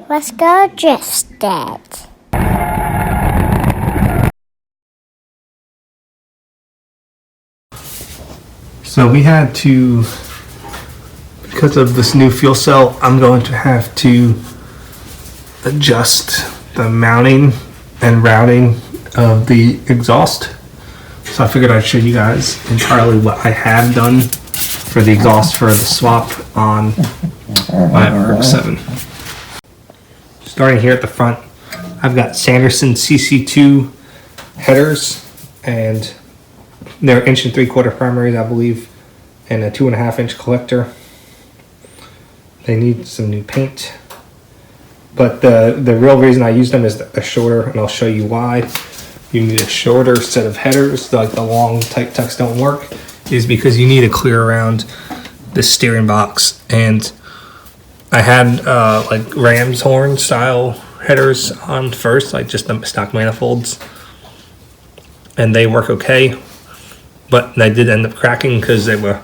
Let's go drift it. So we had to, because of this new fuel cell, I'm going to have to adjust the mounting and routing of the exhaust. So I figured I'd show you guys entirely what I have done for the exhaust for the swap on my RX7. Starting here at the front, I've got Sanderson CC2 headers, and they're 1 3/4" primaries, I believe, and a 2.5" collector. They need some new paint, but the real reason I use them is a shorter, and I'll show you why. You need a shorter set of headers, like the long tight tucks don't work, is because you need to clear around the steering box. And I had like ram's horn style headers on first, like just the stock manifolds, and they work okay, but they did end up cracking because they were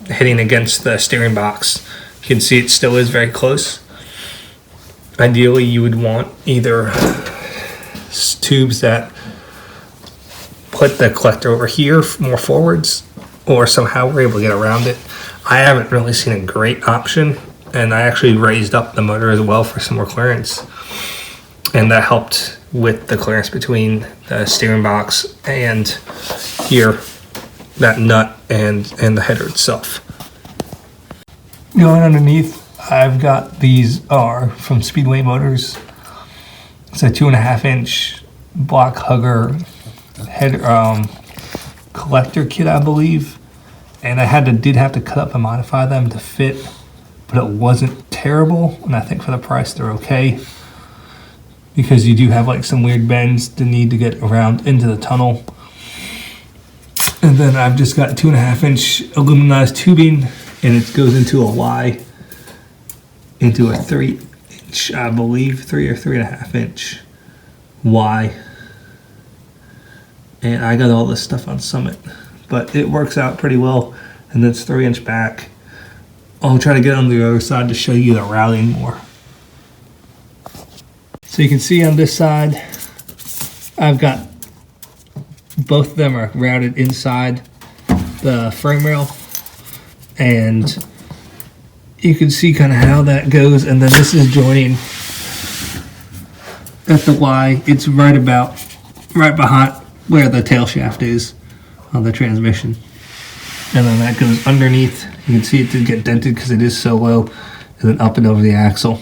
hitting against the steering box. You can see it still is very close. Ideally, you would want either tubes that put the collector over here more forwards, or somehow we're able to get around it. I haven't really seen a great option, and I actually raised up the motor as well for some more clearance, and that helped with the clearance between the steering box and here, that nut and the header itself. Going underneath, I've got these are from Speedway Motors. It's a 2.5" block hugger head collector kit, I believe, and I did have to cut up and modify them to fit, but it wasn't terrible, and I think for the price they're okay, because you do have like some weird bends to need to get around into the tunnel. And then I've just got 2.5" aluminized tubing, and it goes into a Y, into a 3", I believe, 3 or 3.5" Y. And I got all this stuff on Summit, but it works out pretty well. And then it's 3" back. I'll try to get on the other side to show you the routing more. So you can see on this side, I've got both of them are routed inside the frame rail, and you can see kind of how that goes. And then this is joining at the Y. It's right behind where the tail shaft is on the transmission, and then that goes underneath. You can see it did get dented because it is so low, and then up and over the axle.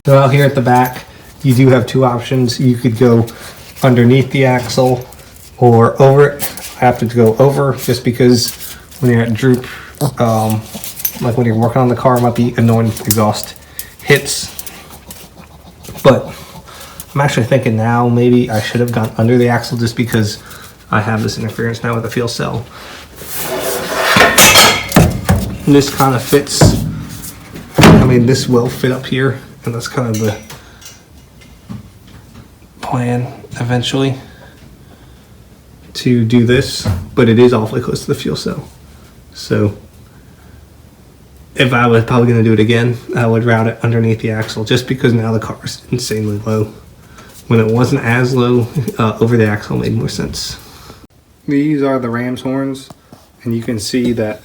So out here at the back, you do have two options. You could go underneath the axle or over it. I have to go over just because when you're at droop, like when you're working on the car, it might be annoying if the exhaust hits. But I'm actually thinking now maybe I should have gone under the axle, just because I have this interference now with the fuel cell. And this kind of fits. I mean, this will fit up here, and that's kind of the plan eventually to do this, but it is awfully close to the fuel cell. So if I was probably going to do it again, I would route it underneath the axle, just because now the car is insanely low. When it wasn't as low, over the axle made more sense. These are the ram's horns, and you can see that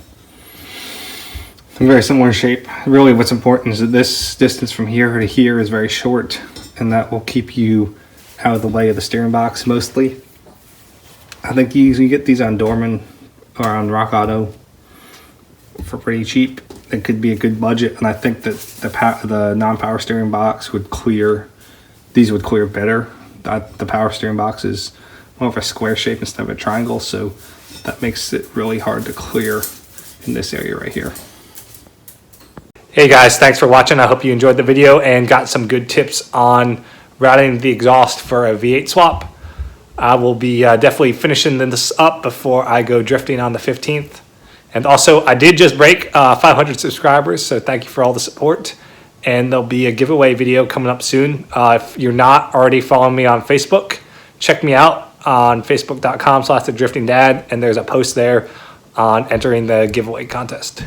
they're very similar in shape. Really what's important is that this distance from here to here is very short, and that will keep you out of the way of the steering box mostly. I think you usually get these on Dorman or on Rock Auto for pretty cheap. It could be a good budget, and I think that the non-power steering box would clear. These would clear better. The power steering box is more of a square shape instead of a triangle, so that makes it really hard to clear in this area right here. Hey guys, thanks for watching. I hope you enjoyed the video and got some good tips on routing the exhaust for a V8 swap. I will be definitely finishing this up before I go drifting on the 15th. And also, I did just break 500 subscribers, so thank you for all the support. And there'll be a giveaway video coming up soon. If you're not already following me on Facebook, check me out on facebook.com/thedriftingdad, and there's a post there on entering the giveaway contest.